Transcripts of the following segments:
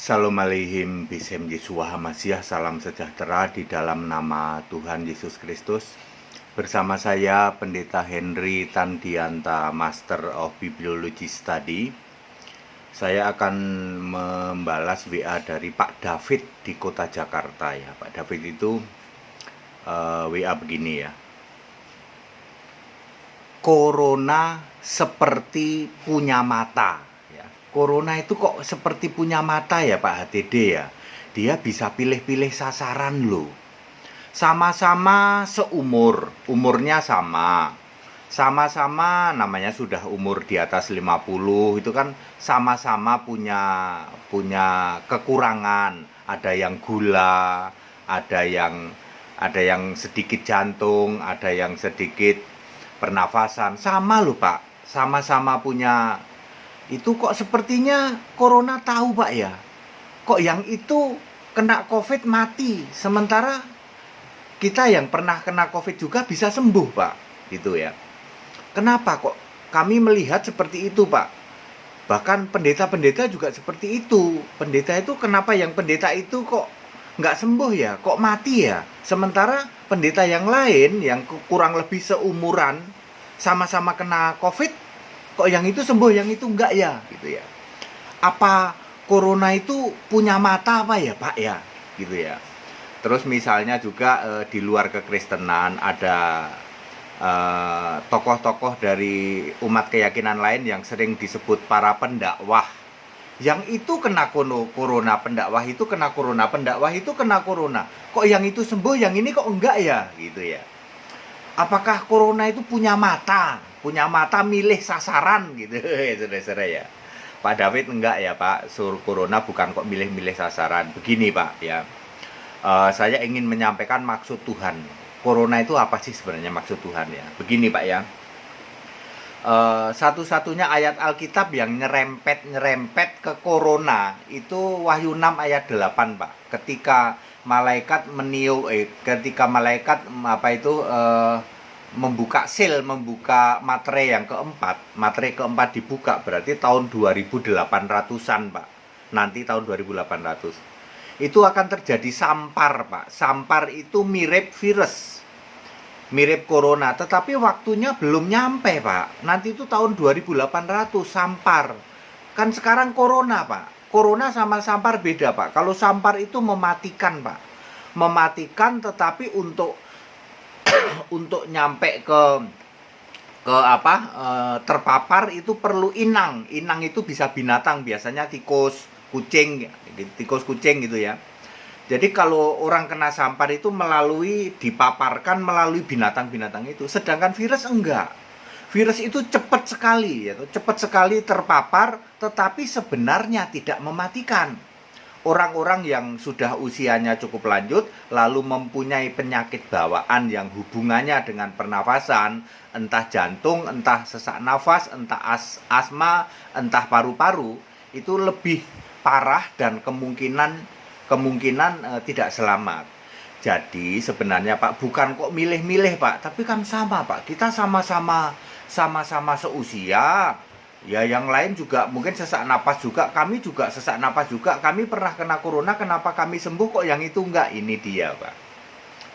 Shalom aleihim bisem Yeshua HaMashiach. Salam sejahtera di dalam nama Tuhan Yesus Kristus. Bersama saya Pendeta Henry Tandianta, Master of Bibliology Study. Saya akan membalas WA dari Pak David di kota Jakarta ya. Pak David itu WA begini ya. Corona seperti punya mata. Corona itu kok seperti punya mata ya Pak HTD ya. Dia bisa pilih-pilih sasaran loh. Sama-sama seumur, umurnya sama. Sama-sama namanya sudah umur di atas 50, itu kan sama-sama punya kekurangan. Ada yang gula, ada yang sedikit jantung, ada yang sedikit pernafasan. Sama loh Pak, sama-sama punya. Itu kok sepertinya corona tahu Pak ya. Kok yang itu kena COVID mati, sementara kita yang pernah kena COVID juga bisa sembuh Pak. Gitu ya. Kenapa kok kami melihat seperti itu Pak? Bahkan pendeta-pendeta juga seperti itu. Pendeta itu kenapa yang pendeta itu kok nggak sembuh ya? Kok mati ya? Sementara pendeta yang lain yang kurang lebih seumuran sama-sama kena COVID, kok yang itu sembuh, yang itu enggak ya, gitu ya. Apa corona itu punya mata apa ya, Pak ya, gitu ya. Terus misalnya juga di luar kekristenan ada tokoh-tokoh dari umat keyakinan lain yang sering disebut para pendakwah. Yang itu kena corona, pendakwah itu kena corona, pendakwah itu kena corona. Kok yang itu sembuh, yang ini kok enggak ya, gitu ya. Apakah corona itu punya mata milih sasaran gitu ya saudara-saudara ya. Pak David enggak ya Pak, corona bukan kok milih-milih sasaran. Begini Pak ya, saya ingin menyampaikan maksud Tuhan. Corona itu apa sih sebenarnya maksud Tuhan ya. Begini Pak ya, satu-satunya ayat Alkitab yang nyerempet ke corona itu Wahyu 6 ayat 8 Pak. Ketika malaikat membuka seal, membuka materai yang keempat. Materai keempat dibuka berarti tahun 2800-an Pak. Nanti tahun 2800. Itu akan terjadi sampar Pak. Sampar itu mirip virus, mirip corona, tetapi waktunya belum nyampe Pak. Nanti itu tahun 2800 sampar. Kan sekarang corona Pak. Corona sama sampar beda Pak. Kalau sampar itu mematikan Pak. Mematikan, tetapi untuk nyampe ke terpapar itu perlu inang. Inang itu bisa binatang, biasanya tikus, kucing gitu ya. Jadi kalau orang kena sampar itu dipaparkan melalui binatang-binatang itu. Sedangkan virus enggak. Virus itu cepat sekali terpapar, tetapi sebenarnya tidak mematikan. Orang-orang yang sudah usianya cukup lanjut, lalu mempunyai penyakit bawaan yang hubungannya dengan pernafasan, entah jantung, entah sesak nafas, entah asma, entah paru-paru, itu lebih parah dan kemungkinan tidak selamat. Jadi sebenarnya Pak, bukan kok milih-milih Pak, tapi kan sama Pak, kita sama-sama seusia. Ya yang lain juga mungkin sesak napas juga, kami juga sesak napas juga, kami pernah kena corona, kenapa kami sembuh kok yang itu enggak? Ini dia Pak,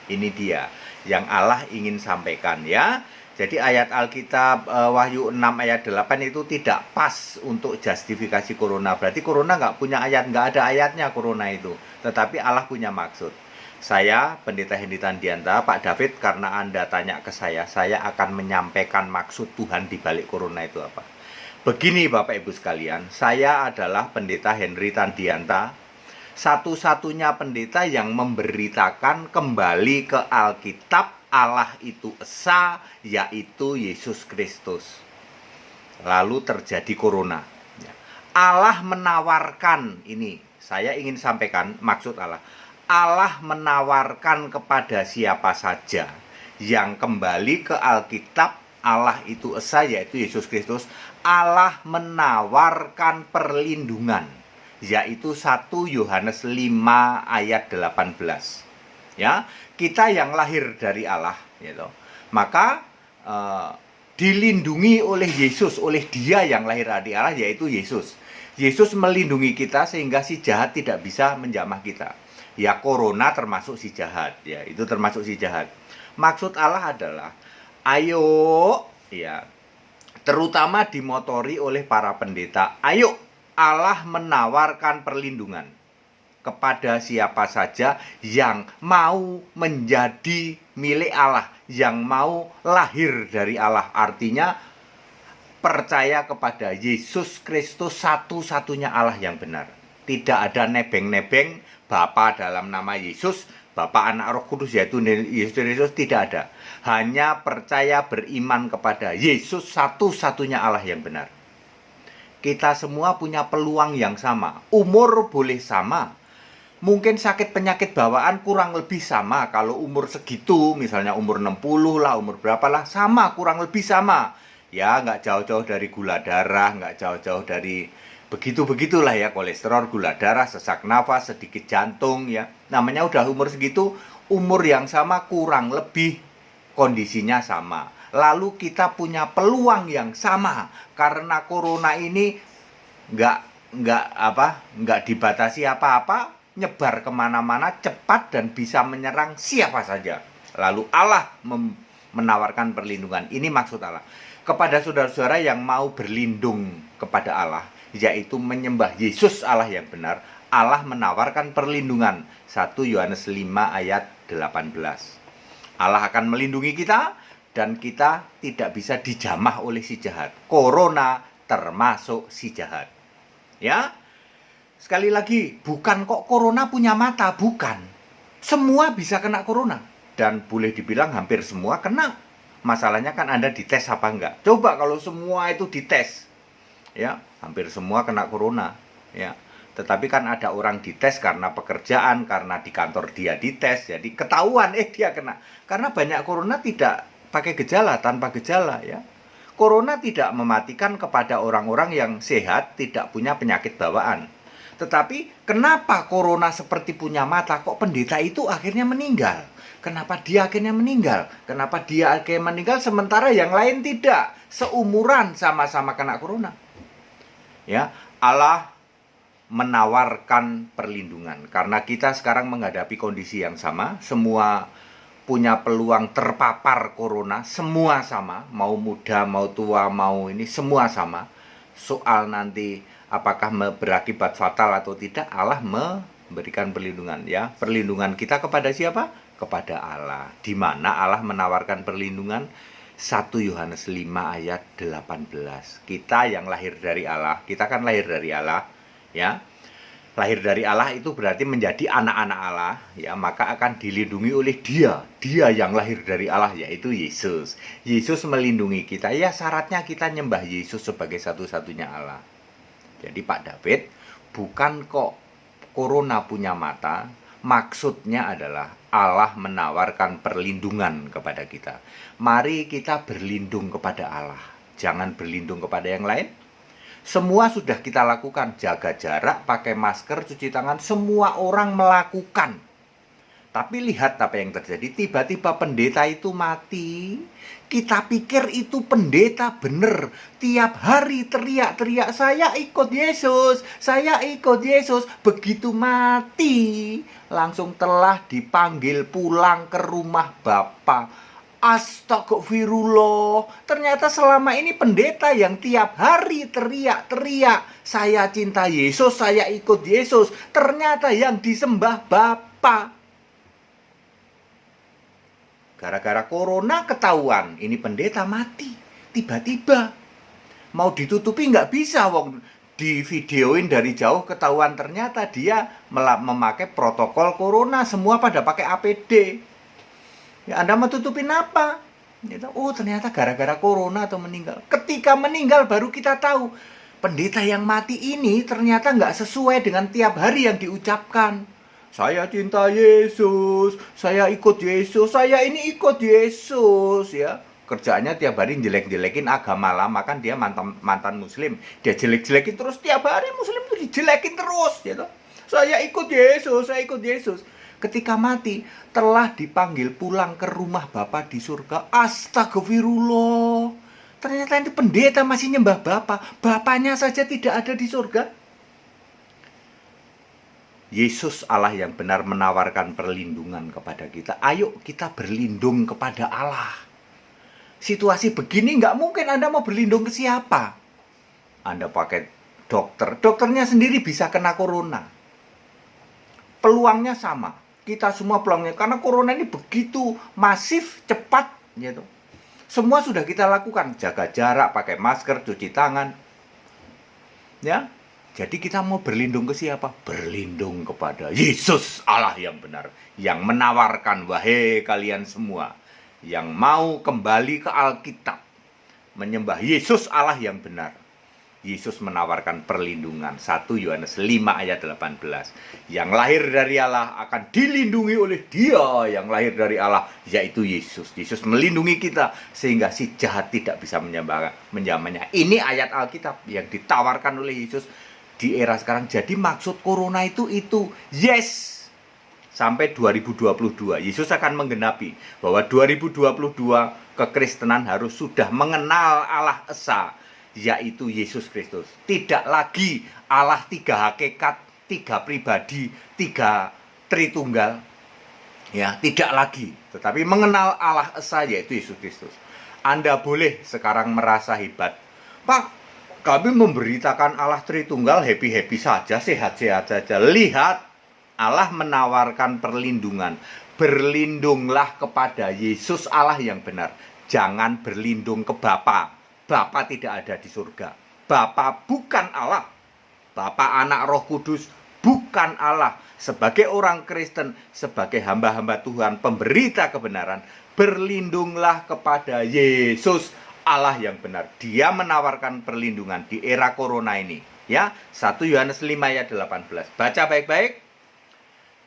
ini dia yang Allah ingin sampaikan ya. Jadi ayat Alkitab Wahyu 6 ayat 8 itu tidak pas untuk justifikasi corona. Berarti corona nggak punya ayat, nggak ada ayatnya corona itu. Tetapi Allah punya maksud. Saya, Pendeta Henry Tandianta, Pak David, karena Anda tanya ke saya akan menyampaikan maksud Tuhan di balik corona itu apa. Begini Bapak Ibu sekalian, saya adalah Pendeta Henry Tandianta, satu-satunya pendeta yang memberitakan kembali ke Alkitab Allah itu esa, yaitu Yesus Kristus. Lalu terjadi corona. Allah menawarkan, ini saya ingin sampaikan maksud Allah. Allah menawarkan kepada siapa saja yang kembali ke Alkitab Allah itu esa, yaitu Yesus Kristus. Allah menawarkan perlindungan, yaitu 1 Yohanes 5 ayat 18. Ya, kita yang lahir dari Allah, gitu. Maka dilindungi oleh Yesus, oleh Dia yang lahir dari Allah, yaitu Yesus. Yesus melindungi kita sehingga si jahat tidak bisa menjamah kita. Ya, corona termasuk si jahat, ya, itu termasuk si jahat. Maksud Allah adalah, ayo, ya, terutama dimotori oleh para pendeta, ayo Allah menawarkan perlindungan kepada siapa saja yang mau menjadi milik Allah, yang mau lahir dari Allah. Artinya percaya kepada Yesus Kristus satu-satunya Allah yang benar. Tidak ada nebeng-nebeng Bapa dalam nama Yesus, Bapa, Anak, Roh Kudus, yaitu Yesus Kristus, tidak ada. Hanya percaya beriman kepada Yesus satu-satunya Allah yang benar. Kita semua punya peluang yang sama. Umur boleh sama. Mungkin sakit penyakit bawaan kurang lebih sama. Kalau umur segitu, misalnya umur 60 lah, umur berapa lah, sama, kurang lebih sama. Ya, nggak jauh-jauh dari gula darah, nggak jauh-jauh dari begitu-begitulah ya, kolesterol, gula darah, sesak nafas, sedikit jantung ya. Namanya udah umur segitu, umur yang sama kurang lebih kondisinya sama. Lalu kita punya peluang yang sama karena corona ini nggak dibatasi apa-apa, nyebar kemana-mana cepat dan bisa menyerang siapa saja. Lalu Allah menawarkan perlindungan. Ini maksud Allah. Kepada saudara-saudara yang mau berlindung kepada Allah, yaitu menyembah Yesus Allah yang benar, Allah menawarkan perlindungan. 1 Yohanes 5 ayat 18. Allah akan melindungi kita dan kita tidak bisa dijamah oleh si jahat. Corona termasuk si jahat. Ya. Sekali lagi, bukan kok corona punya mata, bukan. Semua bisa kena corona dan boleh dibilang hampir semua kena. Masalahnya kan Anda dites apa enggak? Coba kalau semua itu dites, ya, hampir semua kena corona, ya. Tetapi kan ada orang dites karena pekerjaan, karena di kantor dia dites, jadi ketahuan dia kena. Karena banyak corona tidak pakai gejala, tanpa gejala, ya. Corona tidak mematikan kepada orang-orang yang sehat, tidak punya penyakit bawaan. Tetapi kenapa corona seperti punya mata, kok pendeta itu akhirnya meninggal? Kenapa dia akhirnya meninggal? Kenapa dia akhirnya meninggal sementara yang lain tidak? Seumuran sama-sama kena corona. Ya, Allah menawarkan perlindungan karena kita sekarang menghadapi kondisi yang sama, semua punya peluang terpapar corona, semua sama, mau muda, mau tua, mau ini, semua sama. Soal nanti apakah berakibat fatal atau tidak, Allah memberikan perlindungan, ya. Perlindungan kita kepada siapa? Kepada Allah. Di mana Allah menawarkan perlindungan? 1 Yohanes 5 ayat 18. Kita yang lahir dari Allah, kita kan lahir dari Allah, ya. Lahir dari Allah itu berarti menjadi anak-anak Allah, ya, maka akan dilindungi oleh Dia yang lahir dari Allah, yaitu Yesus. Yesus melindungi kita, ya, syaratnya kita nyembah Yesus sebagai satu-satunya Allah. Jadi Pak David, bukan kok corona punya mata, maksudnya adalah Allah menawarkan perlindungan kepada kita. Mari kita berlindung kepada Allah, jangan berlindung kepada yang lain. Semua sudah kita lakukan, jaga jarak, pakai masker, cuci tangan, semua orang melakukan. Tapi lihat apa yang terjadi, tiba-tiba pendeta itu mati. Kita pikir itu pendeta bener, tiap hari teriak-teriak, saya ikut Yesus, saya ikut Yesus. Begitu mati, langsung telah dipanggil pulang ke rumah Bapa. Astagfirullah, ternyata selama ini pendeta yang tiap hari teriak-teriak, saya cinta Yesus, saya ikut Yesus, ternyata yang disembah Bapa. Gara-gara corona ketahuan, ini pendeta mati. Tiba-tiba. Mau ditutupi nggak bisa, wong di videoin dari jauh ketahuan ternyata dia memakai protokol corona. Semua pada pakai APD. Ya, Anda mau tutupin apa? Oh, ternyata gara-gara corona atau meninggal. Ketika meninggal baru kita tahu. Pendeta yang mati ini ternyata nggak sesuai dengan tiap hari yang diucapkan. Saya cinta Yesus, saya ikut Yesus, saya ini ikut Yesus, ya. Kerjaannya tiap hari jelek-jelekin agama lama, kan dia mantan muslim. Dia jelek-jelekin terus tiap hari, muslim itu dijelekin terus, gitu. Saya ikut Yesus, saya ikut Yesus. Ketika mati, telah dipanggil pulang ke rumah Bapa di surga. Astagfirullah. Ternyata ini pendeta masih nyembah Bapa. Bapaknya saja tidak ada di surga. Yesus Allah yang benar menawarkan perlindungan kepada kita. Ayo kita berlindung kepada Allah. Situasi begini nggak mungkin Anda mau berlindung ke siapa. Anda pakai dokter, dokternya sendiri bisa kena corona. Peluangnya sama. Kita semua peluangnya, karena corona ini begitu masif, cepat gitu. Semua sudah kita lakukan, jaga jarak, pakai masker, cuci tangan. Ya. Jadi kita mau berlindung ke siapa? Berlindung kepada Yesus Allah yang benar, yang menawarkan, wahai kalian semua yang mau kembali ke Alkitab, menyembah Yesus Allah yang benar. Yesus menawarkan perlindungan. 1 Yohanes 5 ayat 18. Yang lahir dari Allah akan dilindungi oleh Dia yang lahir dari Allah, yaitu Yesus. Yesus melindungi kita sehingga si jahat tidak bisa menyamanya. Ini ayat Alkitab yang ditawarkan oleh Yesus di era sekarang. Jadi maksud corona itu yes. Sampai 2022 Yesus akan menggenapi bahwa 2022 kekristenan harus sudah mengenal Allah Esa, yaitu Yesus Kristus. Tidak lagi Allah tiga hakikat, tiga pribadi, tiga Tritunggal. Ya, tidak lagi, tetapi mengenal Allah Esa, yaitu Yesus Kristus. Anda boleh sekarang merasa hebat. Pak, kami memberitakan Allah Tritunggal happy-happy saja, sehat-sehat saja. Lihat, Allah menawarkan perlindungan. Berlindunglah kepada Yesus Allah yang benar. Jangan berlindung ke Bapa. Bapa tidak ada di surga. Bapa bukan Allah. Bapa, Anak, Roh Kudus bukan Allah. Sebagai orang Kristen, sebagai hamba-hamba Tuhan, pemberita kebenaran, berlindunglah kepada Yesus Allah yang benar. Dia menawarkan perlindungan di era corona ini. Ya, 1 Yohanes 5 ayat 18. Baca baik-baik.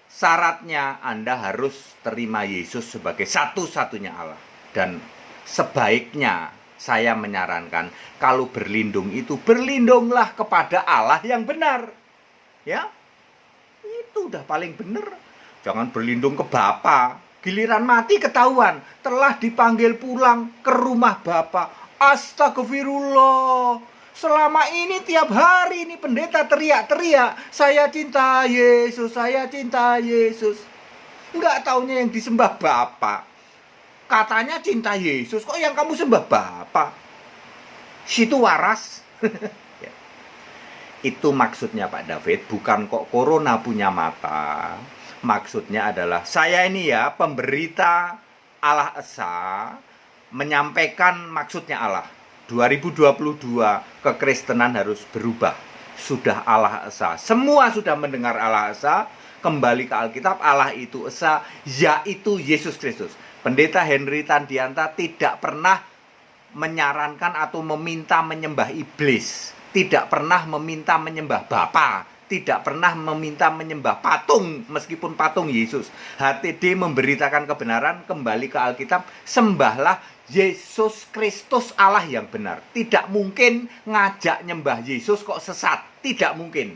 Syaratnya Anda harus terima Yesus sebagai satu-satunya Allah. Dan sebaiknya saya menyarankan, kalau berlindung itu berlindunglah kepada Allah yang benar. Ya, itu udah paling benar. Jangan berlindung ke Bapa. Giliran mati ketahuan, telah dipanggil pulang ke rumah Bapa. Astagfirullah. Selama ini tiap hari ini pendeta teriak-teriak, saya cinta Yesus, saya cinta Yesus. Enggak taunya yang disembah Bapa. Katanya cinta Yesus, kok yang kamu sembah Bapa? Situ waras. Ya. Itu maksudnya Pak David, bukan kok corona punya mata. Maksudnya adalah saya ini ya pemberita Allah Esa, menyampaikan maksudnya Allah. 2022 kekristenan harus berubah. Sudah Allah Esa. Semua sudah mendengar Allah Esa. Kembali ke Alkitab, Allah itu Esa, yaitu Yesus Kristus. Pendeta Henry Tandianta tidak pernah menyarankan atau meminta menyembah iblis. Tidak pernah meminta menyembah Bapa. Tidak pernah meminta menyembah patung, meskipun patung Yesus. HTD memberitakan kebenaran, kembali ke Alkitab, sembahlah Yesus Kristus Allah yang benar. Tidak mungkin ngajak nyembah Yesus kok sesat. Tidak mungkin.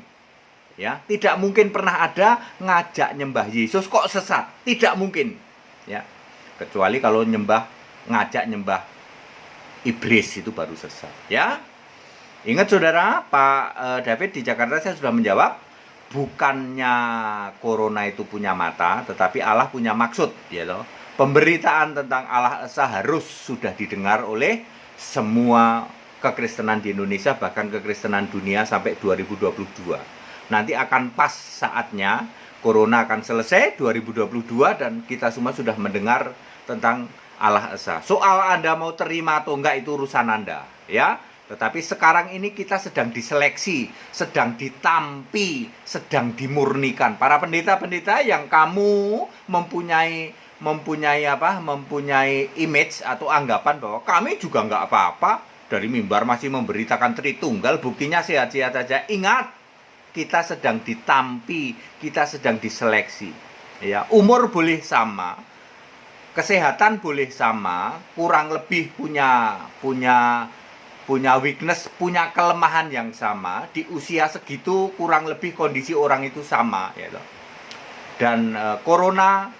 Ya, tidak mungkin pernah ada ngajak nyembah Yesus kok sesat. Tidak mungkin. Ya. Kecuali kalau ngajak nyembah iblis, itu baru sesat. Ya. Ingat saudara, Pak David di Jakarta saya sudah menjawab, bukannya corona itu punya mata, tetapi Allah punya maksud, ya toh. Pemberitaan tentang Allah Esa harus sudah didengar oleh semua kekristenan di Indonesia, bahkan kekristenan dunia sampai 2022. Nanti akan pas saatnya, corona akan selesai 2022 dan kita semua sudah mendengar tentang Allah Esa. Soal Anda mau terima atau enggak itu urusan Anda, ya. Tetapi sekarang ini kita sedang diseleksi, sedang ditampi, sedang dimurnikan. Para pendeta-pendeta yang kamu mempunyai image atau anggapan bahwa kami juga nggak apa-apa, dari mimbar masih memberitakan Tritunggal, buktinya sehat-sehat saja. Ingat, kita sedang ditampi, kita sedang diseleksi. Ya, umur boleh sama, kesehatan boleh sama, kurang lebih punya weakness, punya kelemahan yang sama. Di usia segitu kurang lebih kondisi orang itu sama, ya. Dan corona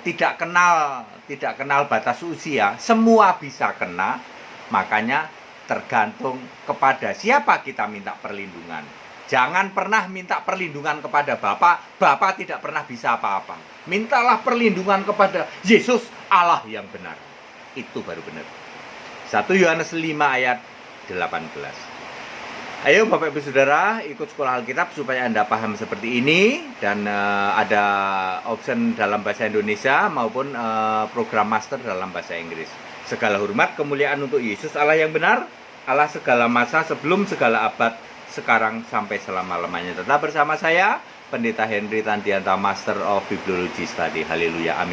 tidak kenal batas usia, semua bisa kena. Makanya tergantung kepada siapa kita minta perlindungan. Jangan pernah minta perlindungan kepada Bapa, Bapa tidak pernah bisa apa-apa. Mintalah perlindungan kepada Yesus, Allah yang benar. Itu baru benar. 1 Yohanes 5 ayat 18. Ayo Bapak Ibu Saudara, ikut sekolah Alkitab supaya Anda paham seperti ini. Dan ada option dalam bahasa Indonesia maupun program master dalam bahasa Inggris. Segala hormat, kemuliaan untuk Yesus, Allah yang benar, Allah segala masa, sebelum segala abad, sekarang sampai selama-lamanya. Tetap bersama saya, Pendeta Henry Tandianta, Master of Bibliology Study. Haleluya, amin.